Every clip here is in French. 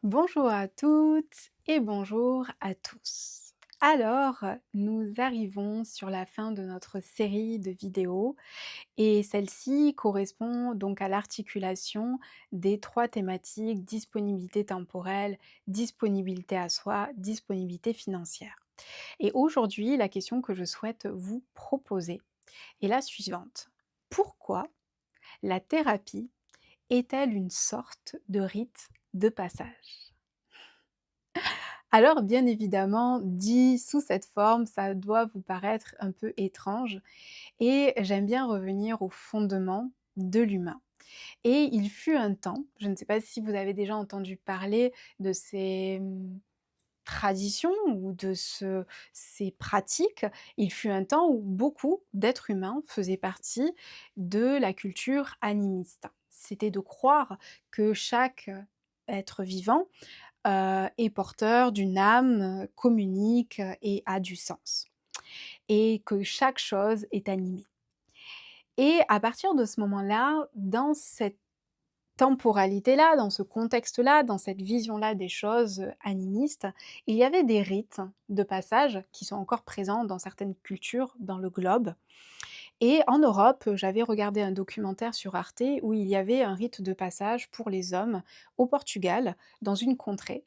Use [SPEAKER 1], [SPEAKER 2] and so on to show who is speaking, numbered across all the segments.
[SPEAKER 1] Bonjour à toutes et bonjour à tous. Alors, nous arrivons sur la fin de notre série de vidéos et celle-ci correspond donc à l'articulation des trois thématiques disponibilité temporelle, disponibilité à soi, disponibilité financière. Et aujourd'hui, la question que je souhaite vous proposer est la suivante. Pourquoi la thérapie est-elle une sorte de rite de passage? Alors, bien évidemment, dit sous cette forme, ça doit vous paraître un peu étrange et j'aime bien revenir aux fondements de l'humain. Et il fut un temps, je ne sais pas si vous avez déjà entendu parler de ces traditions ou de ces pratiques, il fut un temps où beaucoup d'êtres humains faisaient partie de la culture animiste. C'était de croire que chaque être vivant est porteur d'une âme, communique, et a du sens et que chaque chose est animée. Et à partir de ce moment-là, dans cette temporalité-là, dans ce contexte-là, dans cette vision-là des choses, animistes, il y avait des rites de passage qui sont encore présents dans certaines cultures dans le globe. Et en Europe, j'avais regardé un documentaire sur Arte où il y avait un rite de passage pour les hommes au Portugal, dans une contrée.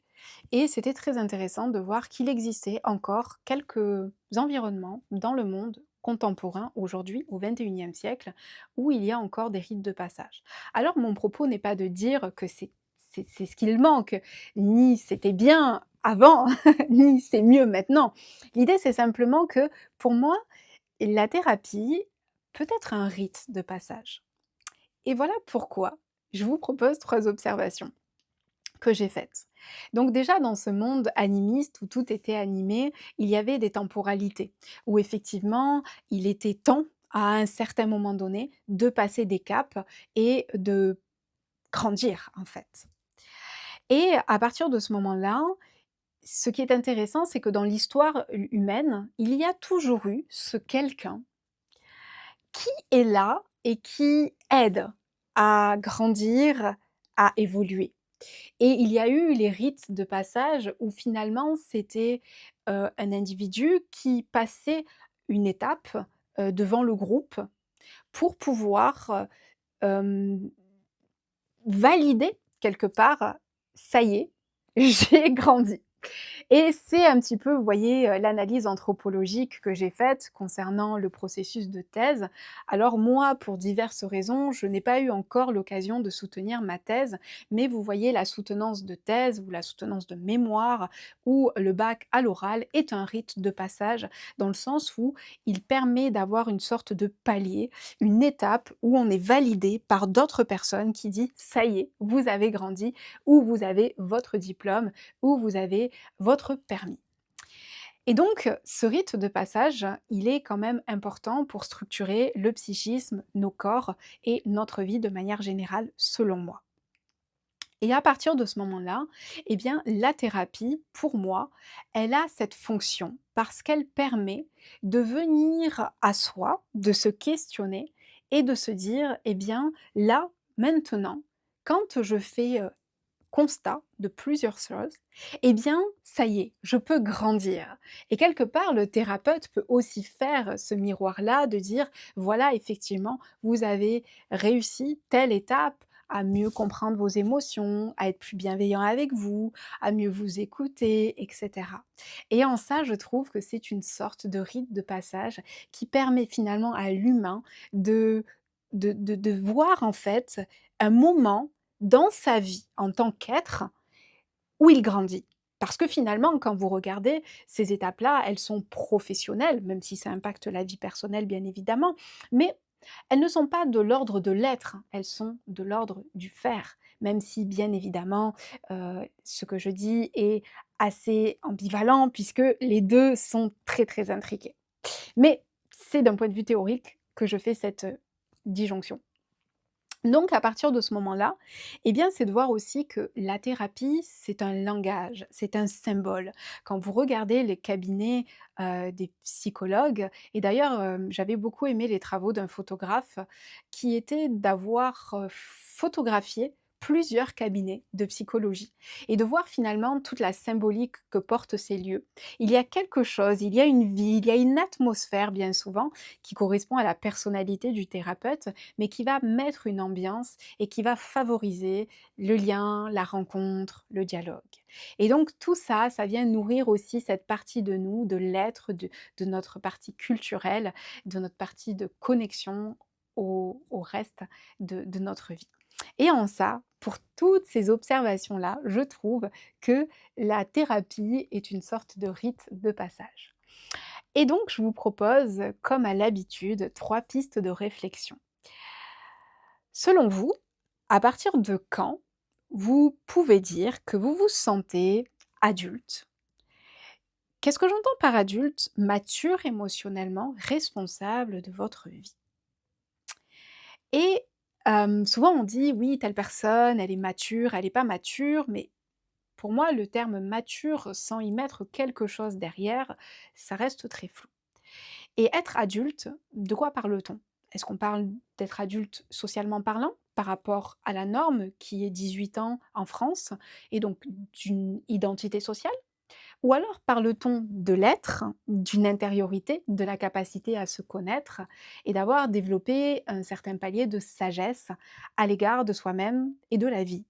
[SPEAKER 1] Et c'était très intéressant de voir qu'il existait encore quelques environnements dans le monde contemporain, aujourd'hui, au XXIe siècle, où il y a encore des rites de passage. Alors mon propos n'est pas de dire que c'est ce qu'il manque, ni c'était bien avant, ni c'est mieux maintenant. L'idée, c'est simplement que, pour moi, la thérapie peut être un rite de passage. Et voilà pourquoi je vous propose 3 observations que j'ai faites. Donc déjà dans ce monde animiste où tout était animé, il y avait des temporalités, où effectivement il était temps, à un certain moment donné, de passer des caps et de grandir en fait. Et à partir de ce moment-là, ce qui est intéressant, c'est que dans l'histoire humaine, il y a toujours eu ce quelqu'un qui est là et qui aide à grandir, à évoluer. Et il y a eu les rites de passage où finalement c'était, un individu qui passait une étape, devant le groupe pour pouvoir, hem, valider quelque part: «Ça y est, j'ai grandi». Et c'est un petit peu, vous voyez, l'analyse anthropologique que j'ai faite concernant le processus de thèse. Alors moi, pour diverses raisons, je n'ai pas eu encore l'occasion de soutenir ma thèse, mais vous voyez, la soutenance de thèse ou la soutenance de mémoire ou le bac à l'oral est un rite de passage, dans le sens où il permet d'avoir une sorte de palier, une étape où on est validé par d'autres personnes qui dit: «Ça y est, vous avez grandi» ou «Vous avez votre diplôme» ou «Vous avez votre permis». Et donc, ce rite de passage, il est quand même important pour structurer le psychisme, nos corps et notre vie de manière générale, selon moi. Et à partir de ce moment-là, eh bien, la thérapie, pour moi, elle a cette fonction parce qu'elle permet de venir à soi, de se questionner et de se dire, eh bien, là, maintenant, quand je fais constat de plusieurs choses, eh bien, ça y est, je peux grandir. Et quelque part, le thérapeute peut aussi faire ce miroir-là de dire, voilà, effectivement, vous avez réussi telle étape à mieux comprendre vos émotions, à être plus bienveillant avec vous, à mieux vous écouter, etc. Et en ça, je trouve que c'est une sorte de rite de passage qui permet finalement à l'humain de, de voir en fait un moment dans sa vie en tant qu'être où il grandit. Parce que finalement, quand vous regardez ces étapes-là, elles sont professionnelles, même si ça impacte la vie personnelle bien évidemment, mais elles ne sont pas de l'ordre de l'être, hein, elles sont de l'ordre du faire. Même si bien évidemment, ce que je dis est assez ambivalent puisque les 2 sont très, très intriqués. Mais c'est d'un point de vue théorique que je fais cette, disjonction. Donc à partir de ce moment-là, eh bien, c'est de voir aussi que la thérapie, c'est un langage, c'est un symbole. Quand vous regardez les cabinets, des psychologues et d'ailleurs, j'avais beaucoup aimé les travaux d'un photographe qui était d'avoir, photographié plusieurs cabinets de psychologie et de voir finalement toute la symbolique que portent ces lieux. Il y a quelque chose, il y a une vie, il y a une atmosphère bien souvent qui correspond à la personnalité du thérapeute, mais qui va mettre une ambiance et qui va favoriser le lien, la rencontre, le dialogue. Et donc tout ça, ça vient nourrir aussi cette partie de nous, de l'être, de notre partie culturelle, de notre partie de connexion au reste de notre vie. Et en ça, pour toutes ces observations-là, je trouve que la thérapie est une sorte de rite de passage. Et donc, je vous propose, comme à l'habitude, 3 pistes de réflexion. Selon vous, à partir de quand vous pouvez dire que vous vous sentez adulte? Qu'est-ce que j'entends par adulte? Mature émotionnellement, responsable de votre vie. Et souvent on dit: «Oui, telle personne, elle est mature, elle est pas mature», mais pour moi, le terme mature, sans y mettre quelque chose derrière, ça reste très flou. Et être adulte, de quoi parle-t-on? Est-ce qu'on parle d'être adulte socialement parlant, par rapport à la norme qui est 18 ans en France et donc d'une identité sociale? Ou alors parle-t-on de l'être, d'une intériorité, de la capacité à se connaître et d'avoir développé un certain palier de sagesse à l'égard de soi-même et de la vie?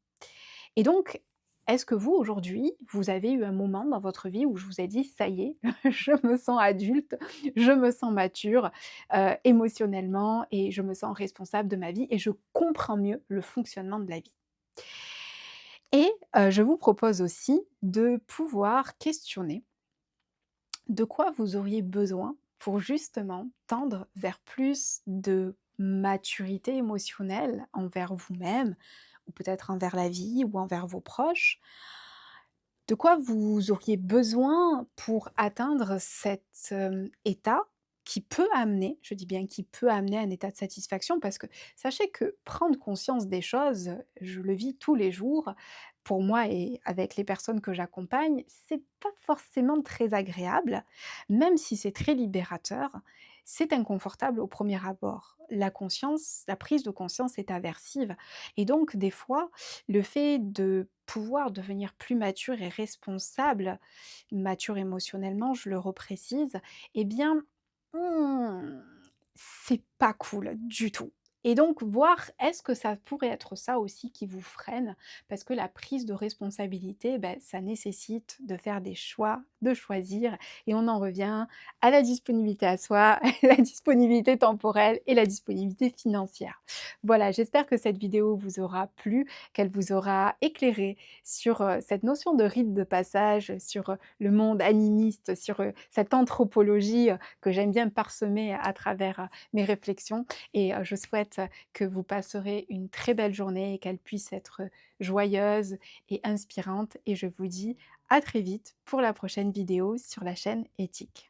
[SPEAKER 1] Et donc, est-ce que vous, aujourd'hui, vous avez eu un moment dans votre vie où je vous ai dit: «Ça y est, je me sens adulte, je me sens mature, émotionnellement et je me sens responsable de ma vie et je comprends mieux le fonctionnement de la vie». Et je vous propose aussi de pouvoir questionner de quoi vous auriez besoin pour justement tendre vers plus de maturité émotionnelle envers vous-même ou peut-être envers la vie ou envers vos proches? De quoi vous auriez besoin pour atteindre cet, état qui peut amener, je dis bien qui peut amener à un état de satisfaction parce que sachez que prendre conscience des choses, je le vis tous les jours, pour moi et avec les personnes que j'accompagne, c'est pas forcément très agréable, même si c'est très libérateur, c'est inconfortable au premier abord. La prise de conscience est aversive et donc des fois, le fait de pouvoir devenir plus mature et responsable, mature émotionnellement, je le reprécise, eh bien, mmh, c'est pas cool du tout. Et donc voir, est-ce que ça pourrait être ça aussi qui vous freine? Parce que la prise de responsabilité, ça nécessite de faire des choix, de choisir et on en revient à la disponibilité à soi, la disponibilité temporelle et la disponibilité financière. Voilà, j'espère que cette vidéo vous aura plu, qu'elle vous aura éclairé sur, cette notion de rite de passage, sur, le monde animiste, sur, cette anthropologie, que j'aime bien parsemer à travers, mes réflexions et je souhaite que vous passerez une très belle journée et qu'elle puisse être joyeuse et inspirante et je vous dis à très vite pour la prochaine vidéo sur la chaîne Éthique.